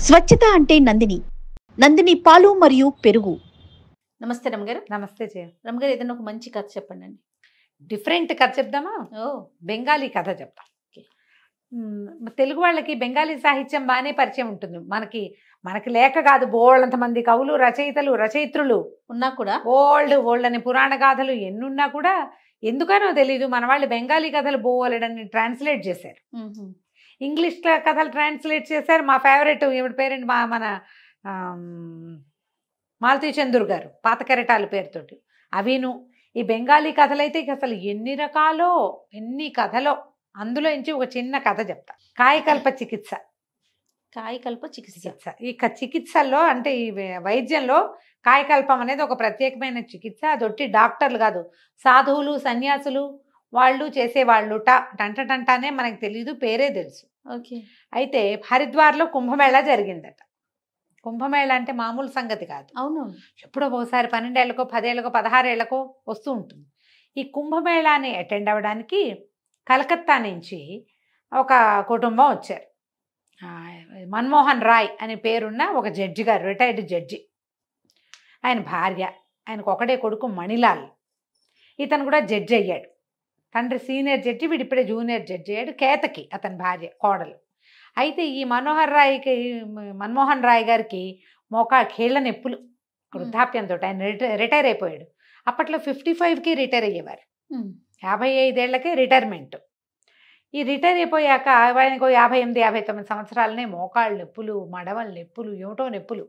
స్వచ్ఛత అంటే నందిని. నందిని పాలు మరియు పెరుగు. నమస్తే రమగారు. నమస్తే జయ. రమగారు ఏదైనా ఒక మంచి కథ చెప్పండి. డిఫరెంట్ కథ చెప్దామా? ఓ బెంగాలీ కథ చెప్తాం. ఓకే. తెలుగు వాళ్ళకి బెంగాలీ సాహిత్యం బాగానే పరిచయం ఉంటుంది. మనకి లేక కాదు, బోళ్ళంత మంది కవులు, రచయితలు, రచయిత్రులు ఉన్నా కూడా ఓల్డ్ అని పురాణ గాథలు ఎన్నున్నా కూడా ఎందుకనో తెలీదు మన వాళ్ళు బెంగాలీ కథలు బోలెడని ట్రాన్స్లేట్ చేశారు. ఇంగ్లీష్ కథలు ట్రాన్స్లేట్ చేశారు. మా ఫేవరెట్ ఏమిటి పేరెంట్ మన మాలతీ చందూర్ గారు పాత కెరటాల పేరుతోటి అవిను. ఈ బెంగాలీ కథలైతే ఇక అసలు ఎన్ని కథలో అందులో నుంచి ఒక చిన్న కథ చెప్తా. కాయకల్ప చికిత్స. కాయకల్ప చికిత్స. ఈ చికిత్సల్లో అంటే ఈ వైద్యంలో కాయకల్పం అనేది ఒక ప్రత్యేకమైన చికిత్స. అదొట్టి డాక్టర్లు కాదు, సాధువులు, సన్యాసులు వాళ్ళు చేసేవాళ్ళు. టంటనే మనకు తెలియదు, పేరే తెలుసు. ఓకే. అయితే హరిద్వార్లో కుంభమేళా జరిగిందట. కుంభమేళా అంటే మామూలు సంగతి కాదు. అవును. ఎప్పుడో ఒకసారి 12 ఏళ్లకో 10 ఏళ్లకో 16 ఏళ్లకో వస్తూ ఉంటుంది. ఈ కుంభమేళాని అటెండ్ అవ్వడానికి కలకత్తా నుంచి ఒక కుటుంబం వచ్చారు. మన్మోహన్ రాయ్ అనే పేరున్న ఒక జడ్జి గారు, రిటైర్డ్ జడ్జి. ఆయన భార్య, ఆయనకు ఒకడే కొడుకు మణిలాల్. ఇతను కూడా జడ్జి అయ్యాడు. తండ్రి సీనియర్ జడ్జి, వీడిప్పుడే జూనియర్ జడ్జి అయ్యాడు. కేతకి అతని భార్య, కోడలు. అయితే ఈ మన్మోహన్ రాయ్ గారికి కీళ్ళ నొప్పులు, వృద్ధాప్యంతో ఆయన రిటైర్ అయిపోయాడు. అప్పట్లో 55కి రిటైర్ అయ్యేవారు. 55 ఏళ్లకే రిటైర్మెంట్. ఈ రిటైర్ అయిపోయాక ఆయనకు 58, 59 సంవత్సరాలనే మోకాళ్ళ నొప్పులు, మడవల నొప్పులు, ఏమిటో నొప్పులు.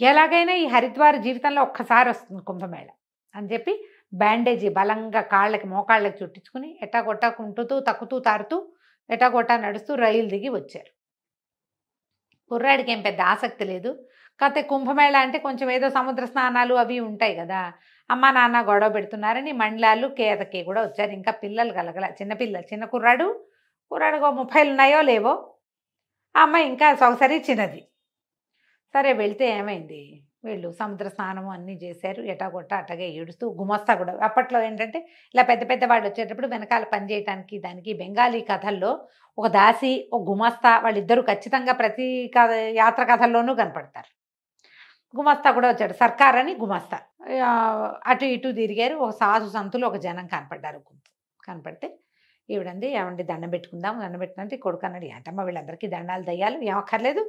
ఎలాగైనా ఈ హరిద్వార్ జీవితంలో ఒక్కసారి వస్తుంది కుంభమేళ అని చెప్పి బ్యాండేజీ బలంగా కాళ్ళకి మోకాళ్ళకి చుట్టించుకుని ఎట్టాగొట్టా కుంటుతూ తక్కుతూ తారుతూ ఎటాగొట్టా నడుస్తూ రైలు దిగి వచ్చారు. కుర్రాడికి ఏం పెద్ద ఆసక్తి లేదు. కాకపోతే కుంభమేళ అంటే కొంచెం ఏదో సముద్ర స్నానాలు అవి ఉంటాయి కదా. అమ్మ నాన్న గొడవ పెడుతున్నారని మండలాలు, కేతకి కూడా వచ్చారు. ఇంకా పిల్లలు కలగల, చిన్న కుర్రాడు 30 ఉన్నాయో లేవో. ఆ అమ్మాయి ఇంకా సొగసరి చిన్నది. సరే వెళ్తే ఏమైంది, వీళ్ళు సముద్ర స్నానము అన్నీ చేశారు. ఎటాగొట్ట అట్టగే ఏడుస్తూ గుమస్తా కూడా. అప్పట్లో ఏంటంటే ఇలా పెద్ద వాళ్ళు వచ్చేటప్పుడు వెనకాల పనిచేయటానికి దానికి బెంగాలీ కథల్లో ఒక దాసి, ఒక గుమస్తా, వాళ్ళిద్దరూ ఖచ్చితంగా ప్రతి యాత్ర కథల్లోనూ కనపడతారు. గుమస్తా కూడా వచ్చాడు, సర్కార్ అని గుమస్తా. అటు ఇటు తిరిగారు. ఒక సాధు సంతులు ఒక జనం కనపడ్డారు. కనపడితే ఈవిడంది, ఏమండి దండం పెట్టుకుంటే కొడుకు అన్నాడు, ఏంటమ్మా వీళ్ళందరికీ దండాలు దయ్యాలు ఏమక్కర్లేదు,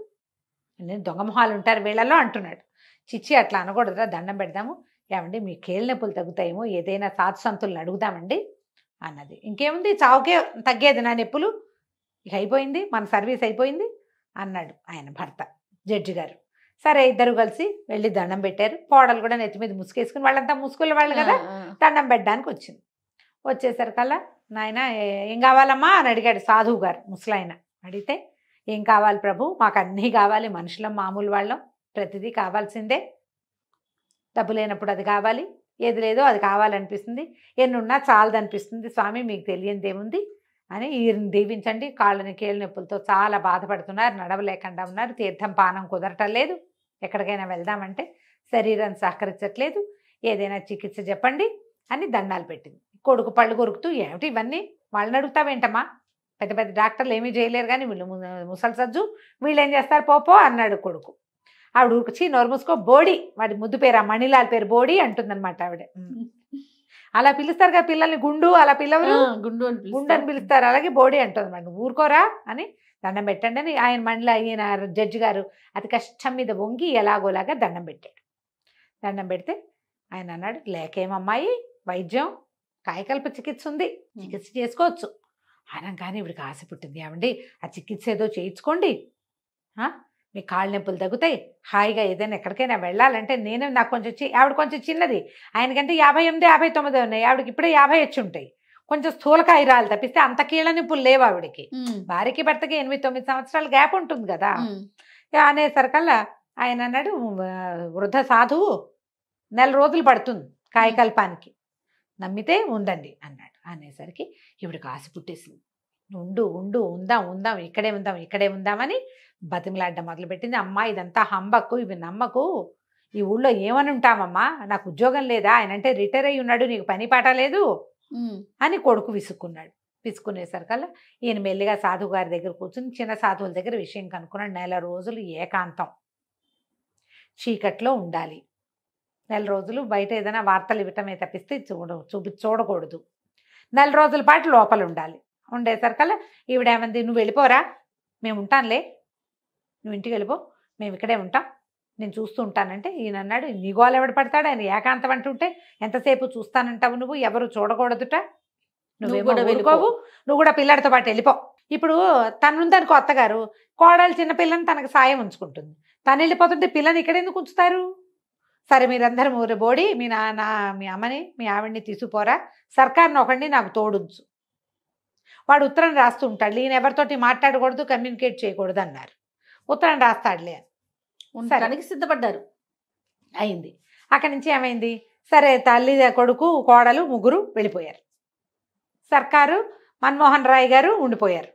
నేను దొంగ మొహాలు ఉంటారు వీళ్ళలో అంటున్నాడు. చిచ్చి అట్లా అనకూడదురా, దండం పెడదాము. ఏమండి మీ కేళ్ళ నొప్పులు తగ్గుతాయేమో, ఏదైనా సాధు సంతులను అడుగుదామండి అన్నది. ఇంకేముంది, చావుకే తగ్గేది నా నొప్పులు, ఇక అయిపోయింది, మన సర్వీస్ అయిపోయింది అన్నాడు ఆయన భర్త జడ్జి గారు. సరే ఇద్దరు కలిసి వెళ్ళి దండం పెట్టారు. కోడలు కూడా నెత్తి మీద ముసుకేసుకుని, వాళ్ళంతా ముసుగుల వాళ్ళు కదా, దండం పెట్టడానికి వచ్చింది. వచ్చేసరికల్లా నాయన ఏం కావాలమ్మా అని అడిగాడు సాధువు గారు. ముసలాయన అడిగితే, ఏం కావాలి ప్రభు, మాకు అన్నీ కావాలి, మనుషులం మామూలు వాళ్ళం, ప్రతిదీ కావాల్సిందే, డబ్బు లేనప్పుడు అది కావాలి, ఏది లేదో అది కావాలనిపిస్తుంది, ఎన్నున్నా చాలదనిపిస్తుంది స్వామి, మీకు తెలియనిది ఏముంది అని ఈయన దీవించండి. కాళ్ళని కీళ్ళ నొప్పులతో చాలా బాధపడుతున్నారు, నడవలేకుండా ఉన్నారు, తీర్థం పానం కుదరటం లేదు, ఎక్కడికైనా వెళ్దామంటే శరీరం సహకరించట్లేదు, ఏదైనా చికిత్స చెప్పండి అని దండాలు పెట్టింది. కొడుకు పళ్ళు కొరుకుతూ, ఏమిటి ఇవన్నీ, వాళ్ళని అడుగుతావేంటమ్మా, పెద్ద డాక్టర్లు ఏమీ చేయలేరు కానీ వీళ్ళు ముసలి సజ్జు, వీళ్ళు ఏం చేస్తారు పోపో అన్నాడు కొడుకు. ఆవిడ ఉరిచి నోరు మూసుకో, బోడి, వాడి ముద్దు పేరు ఆ మణిలాల్ పేరు బోడి అంటుందన్నమాట ఆవిడ. అలా పిలుస్తారు కదా పిల్లల్ని, గుండు అలా పిల్లవరు, గుండు అని పిలుస్తారు, అలాగే బోడి అంటుంది అన్నమాట. ఊరుకోరా అని దండం పెట్టండి అని ఈయన జడ్జి గారు అతి కష్టం మీద వంగి ఎలాగోలాగా దండం పెట్టాడు. దండం పెడితే ఆయన అన్నాడు, లేకేమమ్మాయి వైద్యం, కాయకల్ప చికిత్స ఉంది, చికిత్స చేసుకోవచ్చు అనగానే ఇవిడికి ఆశ పుట్టింది. ఏమండి ఆ చికిత్స ఏదో చేయించుకోండి, మీ కాళ్ళ నొప్పులు తగ్గుతాయి, హాయిగా ఏదైనా ఎక్కడికైనా వెళ్ళాలంటే నాకు కొంచెం ఆవిడ కొంచెం చిన్నది, ఆయనకంటే 58, 59 ఉన్నాయి, ఆవిడకి ఇప్పుడే 50 వచ్చి ఉంటాయి. కొంచెం స్థూలకాయ రాలు తప్పిస్తే అంత కీళ్ళ నొప్పులు లేవు ఆవిడకి. భార్యకి భర్తకి 8, 9 సంవత్సరాల గ్యాప్ ఉంటుంది కదా. అనేసరికల్లా ఆయన అన్నాడు, వృద్ధ సాధువు 4 రోజులు పడుతుంది కాయకల్పానికి, నమ్మితే ఉండండి అన్నాడు. అనేసరికి ఇవిడికి ఆశ పుట్టేసింది. ఉందాం ఇక్కడే ఉందామని బతిమలాడ్డం మొదలుపెట్టింది. అమ్మా ఇదంతా హంబకు, ఇవి నమ్మకు, ఈ ఊళ్ళో ఏమని ఉంటామమ్మా, నాకు ఉద్యోగం లేదా, ఆయన అంటే రిటైర్ అయ్యి ఉన్నాడు, నీకు పని పాట లేదు అని కొడుకు విసుక్కున్నాడు. పిసుకునేసరికల్లా ఈయన మెల్లిగా సాధువు గారి దగ్గర కూర్చుని చిన్న సాధువుల దగ్గర విషయం కనుక్కున్నాడు. 1 నెల రోజులు ఏకాంతం, చీకట్లో ఉండాలి. 1 నెల రోజులు బయట ఏదైనా వార్తలు ఇవ్వటమే తప్పిస్తే చూడకూడదు. 1 నెల రోజుల పాటు లోపల ఉండాలి. ఉండేసరికల్లా ఈవిడేమంది, నువ్వు వెళ్ళిపోరా, మేము ఉంటానులే, నువ్వు ఇంటికి వెళ్ళిపో, మేము ఇక్కడే ఉంటాం, నేను చూస్తూ ఉంటానంటే ఈయన అన్నాడు, నీ గోలు ఎవడు పడతాడు, ఆయన ఏకాంతం అంటుంటే ఎంతసేపు చూస్తానంటావు, నువ్వు ఎవరు చూడకూడదుట, నువ్వేమో వెళ్ళిపోవు, నువ్వు కూడా పిల్లాడితో పాటు వెళ్ళిపో. ఇప్పుడు తనుందనుకో అత్తగారు, కోడలు చిన్న పిల్లని తనకు సాయం ఉంచుకుంటుంది, తను వెళ్ళిపోతుంటే పిల్లని ఇక్కడ ఎందుకు ఉంచుతారు? సరే మీరందరూ ఊరి బోడి మీ నాన్న మీ అమ్మని మీ ఆవిడ్ని తీసుకుపోరా, సర్కార్ని ఒకడిని నాకు తోడుంచు. వాడు ఉత్తరం రాస్తూ ఉంటాడు, ఈయన ఎవరితోటి మాట్లాడకూడదు, కమ్యూనికేట్ చేయకూడదు అన్నారు. ఉత్తరం రాస్తాడులే ఉండడానికి సిద్ధపడ్డారు. అయింది. అక్కడి నుంచి ఏమైంది, సరే తల్లి కొడుకు కోడలు ముగ్గురు వెళ్ళిపోయారు. సర్కారు మన్మోహన్ రాయ్ గారు ఉండిపోయారు,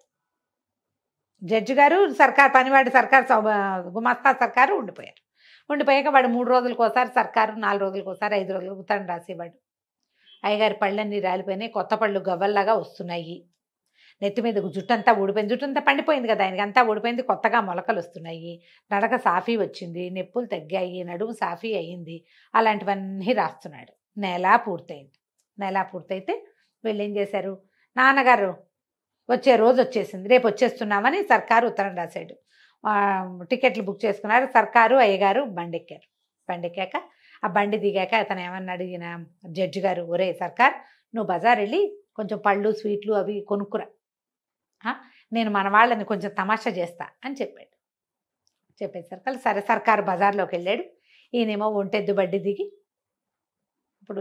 జడ్జి గారు సర్కార్ పనివాడి సర్కార్ గుమాస్తా సర్కారు ఉండిపోయారు. ఉండిపోయాక వాడు 3 రోజులకు ఒకసారి సర్కారు, 4 రోజులకు ఒకసారి, 5 రోజులకు ఉత్తరం రాసేవాడు. అయ్యగారి పళ్ళన్నీ రాలిపోయినాయి, కొత్త పళ్ళు గవ్వల్లాగా వస్తున్నాయి, నెత్తి మీద జుట్టంతా ఊడిపోయింది, జుట్టంతా పండిపోయింది కదా ఆయనకి, అంతా ఊడిపోయింది, కొత్తగా మొలకలు వస్తున్నాయి, నడక సాఫీ వచ్చింది, నొప్పులు తగ్గాయి, నడుము సాఫీ అయ్యింది, అలాంటివన్నీ రాస్తున్నాడు. నెల పూర్తయింది. నెల పూర్తయితే వీళ్ళు ఏం చేశారు, నాన్నగారు వచ్చే రోజు వచ్చేసింది, రేపు వచ్చేస్తున్నామని సర్కారు ఉత్తరం రాశాడు. టికెట్లు బుక్ చేసుకున్నారు. సర్కారు అయ్యగారు బండి ఎక్కారు. బండి ఎక్కాక ఆ బండి దిగాక అతను ఏమన్నాడు, ఈయన జడ్జి గారు, ఒరే సర్కార్, నువ్వు బజార్ వెళ్ళి కొంచెం పళ్ళు స్వీట్లు అవి కొనుక్కురా, నేను మన వాళ్ళని కొంచెం తమాషా చేస్తా అని చెప్పాడు. చెప్పేసరికి సరే సర్కారు బజార్లోకి వెళ్ళాడు. ఈయనేమో ఒంటెద్దు బడ్డి దిగి, ఇప్పుడు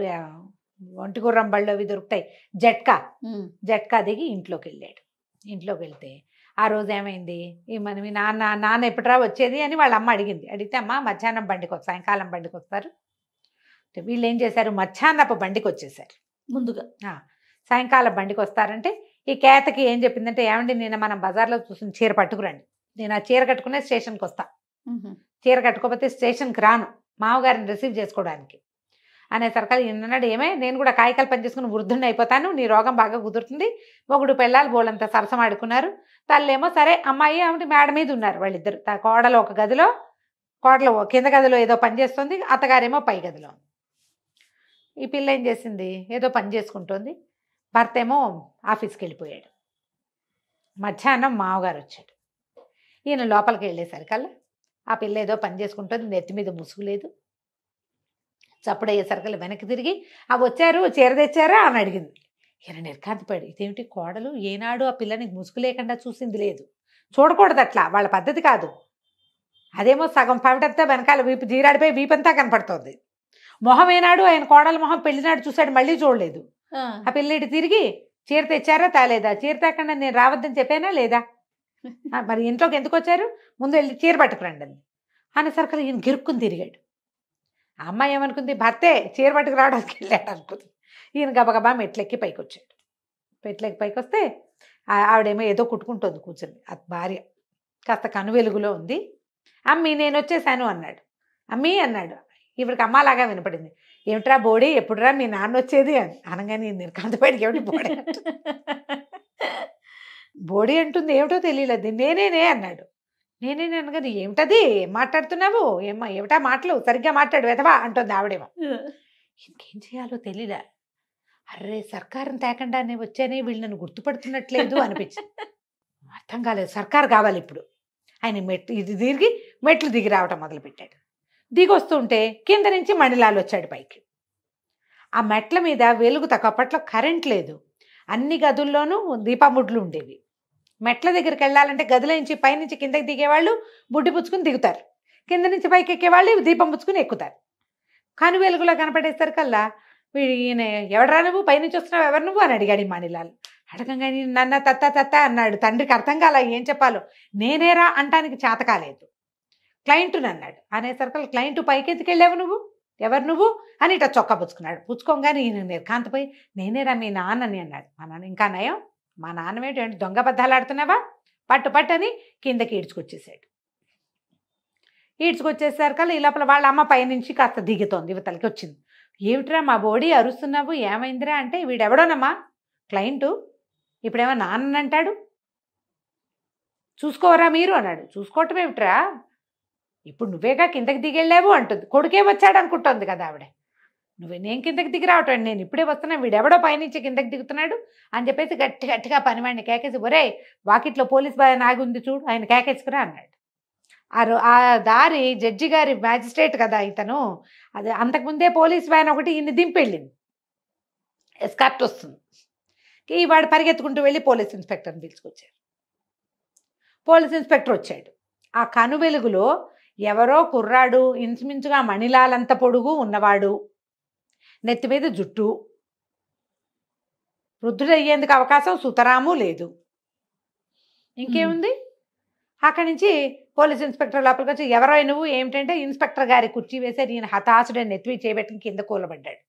ఒంటి గుర్రం బళ్ళు అవి దొరుకుతాయి, జట్కా దిగి ఇంట్లోకి వెళ్ళాడు. ఇంట్లోకి వెళ్తే ఆ రోజు ఏమైంది, మీ నాన్న ఎప్పుడురా వచ్చేది అని వాళ్ళ అమ్మ అడిగింది. అడిగితే అమ్మ మధ్యాహ్నం బండికి వస్తారు, సాయంకాలం బండికి వస్తారు. వీళ్ళు ఏం చేశారు, మధ్యాహ్నపు బండికి వచ్చేసారు. ముందుగా సాయంకాలం బండికి వస్తారంటే ఈ కేతకి ఏం చెప్పిందంటే, ఏమండి నేను మనం బజార్లో చూసిన చీర పట్టుకురండి, నేను ఆ చీర కట్టుకునే స్టేషన్కి వస్తా, చీర కట్టుకోకపోతే స్టేషన్కి రాను మామగారిని రిసీవ్ చేసుకోవడానికి అనేసరికి ఈయనన్నాడు, ఏమే నేను కూడా కాయకాలు పనిచేసుకుని వృద్ధుని అయిపోతాను, నీ రోగం బాగా కుదురుతుంది. మొగుడు పెళ్ళాలు బోళ్ళంతా సరసం ఆడుకున్నారు. తల్లేమో సరే అమ్మాయి ఆమె మేడ మీద ఉన్నారు వాళ్ళిద్దరు, కోడలు ఒక గదిలో, కోడలు కింద గదిలో ఏదో పని చేస్తుంది, అత్తగారేమో పై గదిలో. ఈ పిల్ల ఏం చేసింది, ఏదో పని చేసుకుంటుంది, భర్త ఏమో ఆఫీస్కి వెళ్ళిపోయాడు. మధ్యాహ్నం మామగారు వచ్చాడు. ఈయన లోపలికి వెళ్ళేసరికల్లా ఆ పిల్ల ఏదో పని చేసుకుంటుంది, నెత్తి మీద ముసుగు లేదు. చప్పుడయ్యేసరికల్లా వెనక్కి తిరిగి ఆ వచ్చారు చీర తెచ్చారా అని అడిగింది. ఈయన నిర్కాంతపడి, ఇదేమిటి కోడలు ఏనాడు ఆ పిల్లని ముసుగు లేకుండా చూసింది లేదు, చూడకూడదు అట్లా, వాళ్ళ పద్ధతి కాదు. అదేమో సగం పవిటంతా వెనకాల వీపు జీరాడిపోయి వీపంతా కనపడుతోంది. మొహం ఏనాడు ఆయన కోడల మొహం పెళ్లినాడు చూశాడు, మళ్ళీ చూడలేదు. ఆ పిల్లడి తిరిగి చీర తెచ్చారా తేలేదా, చీర తేకుండా నేను రావద్దని చెప్పానా లేదా, మరి ఇంట్లోకి ఎందుకు వచ్చారు, ముందు వెళ్ళి చీర పట్టుకురండి అంది. అనేసరికి ఈయన గిరుక్కుని తిరిగాడు. ఆ అమ్మాయి ఏమనుకుంది, భర్తే చీర పట్టుకు రావడానికి వెళ్ళాడు అనుకుంది. ఈయన గబగబా మెట్లెక్కి పైకి వచ్చాడు. మెట్లెక్కి పైకి వస్తే ఆవిడేమో ఏదో కుట్టుకుంటుంది కూర్చుంది. ఆ భార్య కాస్త కను వెలుగులో ఉంది. అమ్మీ నేను వచ్చేసాను అన్నాడు. అమ్మీ అన్నాడు. ఇవిడికి అమ్మలాగా వినపడింది. ఏమిట్రా బోడి, ఎప్పుడురా మీ నాన్న వచ్చేది అని అనగానే నిర్కాంతపడికి ఏమిటి బోడి బోడి అంటుంది, ఏమిటో తెలియలేదు. నేనేనే అన్నాడు. నేనేనే అనగానే ఏమిటది, ఏం మాట్లాడుతున్నావు, ఏమిటా మాటలు, సరిగ్గా మాట్లాడు వెధవా అంటుంది ఆవిడేమో. ఇంకేం చేయాలో తెలియలే. అర్రే సర్కారుని తేకుండానే వచ్చానే, వీళ్ళు నన్ను గుర్తుపడుతున్నట్లేదు అనిపించింది. అర్థం కాలేదు, సర్కారు కావాలి ఇప్పుడు. ఆయన మెట్లు దిగి రావటం మొదలుపెట్టాడు. దిగి వస్తుంటే కింద నుంచి మణిలాల్ వచ్చాడు పైకి. ఆ మెట్ల మీద వెలుగు అప్పట్లో కరెంట్ లేదు, అన్ని గదుల్లోనూ దీపముడ్లు ఉండేవి. మెట్ల దగ్గరికి వెళ్ళాలంటే గదిలో నుంచి పైనుంచి కిందకి దిగేవాళ్ళు బుడ్డి పుచ్చుకుని దిగుతారు, కింద నుంచి పైకి ఎక్కేవాళ్ళు దీపం పుచ్చుకుని ఎక్కుతారు. కను వెలుగులో కనపడేసరికల్లా ఈయన ఎవడరా నువ్వు, పైనుంచి వస్తున్నావు, ఎవరు నువ్వు అని అడిగాడు మణిలాల్. అడగంగానే నన్న తత్త అన్నాడు. తండ్రికి అర్థం కాల ఏం చెప్పాలో. నేనేరా అంటానికి చేత కాలేదు. క్లయింటుని అన్నాడు. అనేసరికి క్లయింట్ పైకి ఎత్తుకెళ్ళావు నువ్వు, ఎవరు నువ్వు అని ఇట్లా చొక్కా పుచ్చుకున్నాడు. పుచ్చుకోగానే ఈయన నిర్కాంతపోయి నేనేరా మీ నాన్నని అన్నాడు. మా నాన్న ఇంకా నయం, మా నాన్నమేంటి దొంగ బద్దాలు ఆడుతున్నావా, పట్టు అని కిందకి ఈడ్చుకొచ్చేసాడు. ఈడ్చుకొచ్చేసరికల్లా ఈ లోపల వాళ్ళ అమ్మ పైనుంచి కాస్త దిగుతోంది, యువతలకి వచ్చింది. ఏమిట్రా మా బోడీ అరుస్తున్నావు, ఏమైందిరా అంటే వీడెవడోనమ్మా క్లయింటు, ఇప్పుడేమో నాన్న అంటాడు. చూసుకోవరా మీరు అన్నాడు. చూసుకోవటం ఏమిట్రా, ఇప్పుడు నువ్వేగా కిందకి దిగెళ్ళావు అంటుంది. కొడుకే వచ్చాడు అనుకుంటుంది కదా ఆవిడ. నేను కిందకి దిగి రావటం, నేను ఇప్పుడే వస్తున్నా, వీడెవడో పైనుంచి కిందకి దిగుతున్నాడు అని చెప్పేసి గట్టిగా పనివాడిని కేకేసి, ఒరే వాకిట్లో పోలీస్ బాయ్ ఆగి ఉంది చూడు, ఆయన కేకేసుకురా అన్నాడు. ఆ దారి జడ్జి గారి మ్యాజిస్ట్రేట్ కదా ఇతను, అది అంతకుముందే పోలీస్ వ్యాన్ ఒకటి ఈయన్ని దింపెళ్ళింది, ఎస్కార్ట్ వస్తుంది. వాడు పరిగెత్తుకుంటూ వెళ్ళి పోలీస్ ఇన్స్పెక్టర్ని పిలుచుకొచ్చారు. పోలీస్ ఇన్స్పెక్టర్ వచ్చాడు. ఆ కను వెలుగులో ఎవరో కుర్రాడు, ఇంచుమించుగా మణిలాలంత పొడుగు ఉన్నవాడు, నెత్తి మీద జుట్టు, వృద్ధుడయ్యేందుకు అవకాశం సుతరాము లేదు. ఇంకేముంది, అక్కడి నుంచి పోలీస్ ఇన్స్పెక్టర్ లోపలికి వచ్చి, ఎవరో నువ్వు ఏమిటంటే, ఇన్స్పెక్టర్ గారి కుర్చీ వేసారు. ఈయన హతాశుడని నెత్తివి చేయబెట్టుకుని కింద కూలబడ్డాడు.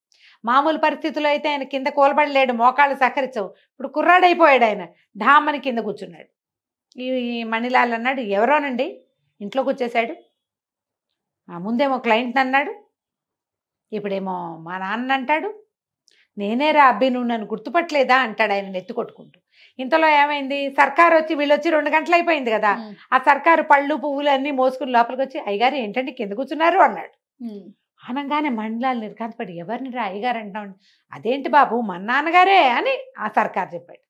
మామూలు పరిస్థితుల్లో అయితే ఆయన కింద కూలబడలేడు, మోకాళ్ళు సహకరించవు. ఇప్పుడు కుర్రాడైపోయాడు, ఆయన ఢామ్మని కింద కూర్చున్నాడు. ఈ మణిలాల్ అన్నాడు, ఎవరోనండి, ఇంట్లోకి వచ్చేసాడు. ముందేమో క్లయింట్ అన్నాడు, ఇప్పుడేమో మా నాన్న అంటాడు. నేనేరా అబ్బి, నువ్వు నన్ను గుర్తుపట్టలేదా అంటాడు ఆయన నెత్తి కొట్టుకుంటూ. ఇంతలో ఏమైంది, సర్కారు వచ్చి వీళ్ళొచ్చి 2 గంటలు అయిపోయింది కదా. ఆ సర్కారు పళ్ళు పువ్వులు అన్నీ మోసుకుని లోపలికి వచ్చి, అయ్యగారు ఏంటండి కింద కూర్చున్నారు అన్నాడు. అనగానే మణిలాల్ నిర్ఘాంతపడి, ఎవరిని రా అయ్యగారు అంటాం. అదేంటి బాబు, మన నాన్నగారే అని ఆ సర్కారు చెప్పాడు.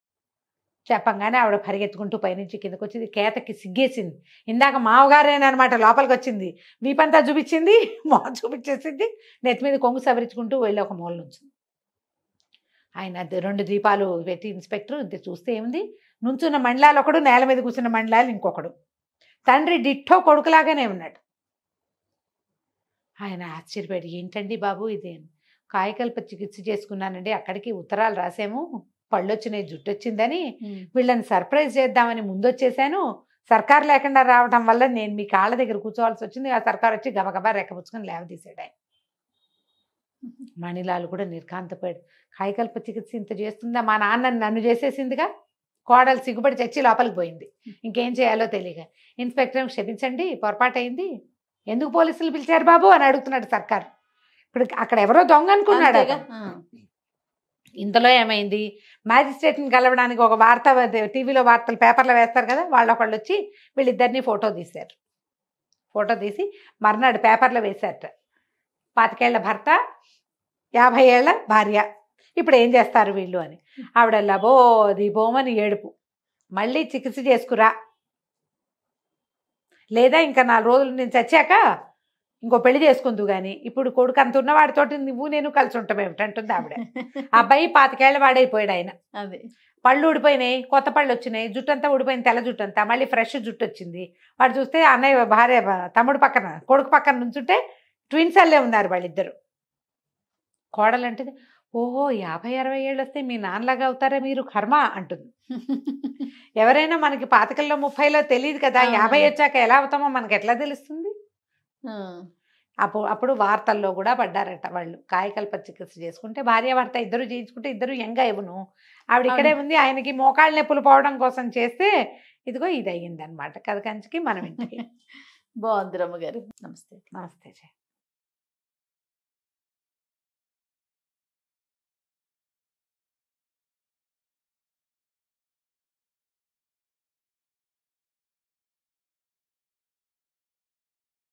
చెప్పంగానే ఆవిడ పరిగెత్తుకుంటూ పైనుంచి కిందకు వచ్చింది. కేతకి సిగ్గేసింది. ఇందాక మావగారేనమాట లోపలికి వచ్చింది, వీపంతా చూపించింది, మొహం చూపించేసింది, నెత్తి మీద కొంగు సవరించుకుంటూ వెళ్ళి ఒక మూల నుంచి ఆయన 2 దీపాలు పెట్టి ఇన్స్పెక్టర్ చూస్తే ఏముంది, నుంచున్న మండలాలు ఒకడు, నేల మీద కూర్చున్న మండలాలు ఇంకొకడు. తండ్రి డిట్టో కొడుకులాగానే ఉన్నాడు. ఆయన ఆశ్చర్యపడి, ఏంటండి బాబు ఇదే, కాయకల్ప చికిత్స చేసుకున్నానండి, అక్కడికి ఉత్తరాలు రాసాము, పళ్ళు వచ్చినాయి, జుట్టు వచ్చిందని, వీళ్ళని సర్ప్రైజ్ చేద్దామని ముందొచ్చేసాను. సర్కారు లేకుండా రావడం వల్ల నేను మీ కాళ్ళ దగ్గర కూర్చోవాల్సి వచ్చింది. ఆ సర్కారు వచ్చి గబగబా రెక్కపుచ్చుకొని లేవదీశాడు ఆయన. మణిలాల్ కూడా నిర్ఘాంతపోయాడు. కాయకల్ప చికిత్స ఇంత చేస్తుందా, మా నాన్న నన్ను చేసేసిందిగా. కోడలు సిగ్గుపడి చచ్చి లోపలికి పోయింది. ఇంకేం చేయాలో తెలియక ఇన్స్పెక్టర్, క్షమించండి పొరపాటు అయింది, ఎందుకు పోలీసులు పిలిచారు బాబు అని అడుగుతున్నాడు సర్కారు. ఇప్పుడు అక్కడ ఎవరో దొంగ అనుకున్నాడు. ఇంతలో ఏమైంది, మ్యాజిస్ట్రేట్ని కలవడానికి ఒక వార్త, టీవీలో వార్తలు పేపర్లో వేస్తారు కదా, వాళ్ళొకళ్ళు వచ్చి వీళ్ళిద్దరినీ ఫోటో తీశారు. ఫోటో తీసి మర్నాడు పేపర్లో వేశారట. 25 ఏళ్ల భర్త, 50 ఏళ్ల భార్య, ఇప్పుడు ఏం చేస్తారు వీళ్ళు అని. ఆవిడ లబోది బోమని ఏడుపు, మళ్ళీ చికిత్స చేసుకురా, లేదా ఇంకా 4 రోజులు నేను చచ్చాక ఇంకో పెళ్లి చేసుకుందు కానీ ఇప్పుడు కొడుకు అంత ఉన్నవాడితోటి నువ్వు నేను కలిసి ఉంటాం ఏమిటంటుంది ఆవిడ. అబ్బాయి 25 ఏళ్ల వాడైపోయాడు ఆయన. అదే పళ్ళు ఊడిపోయినాయి, కొత్త పళ్ళు వచ్చినాయి, జుట్టు అంతా ఊడిపోయింది, తెల్ల జుట్టు అంతా, మళ్ళీ ఫ్రెష్ జుట్టు వచ్చింది. వాడు చూస్తే అన్నయ్య భార్య తమ్ముడు పక్కన, కొడుకు పక్కన నుంచుంటే ట్విన్స్ అల్లే ఉన్నారు వాళ్ళిద్దరు. కోడలు అంటుంది, ఓహో 50-60 ఏళ్ళు వస్తే మీ నాన్నలాగా అవుతారా మీరు, కర్మ అంటుంది. ఎవరైనా మనకి 25లో 30లో తెలియదు కదా, 50 వచ్చాక ఎలా అవుతామో మనకి ఎట్లా తెలుస్తుంది. అప్పుడు వార్తల్లో కూడా పడ్డారట వాళ్ళు. కాయకల్ప చికిత్స చేసుకుంటే భార్యాభర్త ఇద్దరు చేయించుకుంటే ఇద్దరు యంగ్ అయ్యను. ఆవిడ ఇక్కడే ఉంది, ఆయనకి మోకాళ్ళ నొప్పులు పోవడం కోసం చేస్తే ఇదిగో ఇది అయ్యిందనమాట. కథ కంచికి మనం ఇంటికి. బాగుంది రమ్మగారు. నమస్తే. నమస్తే.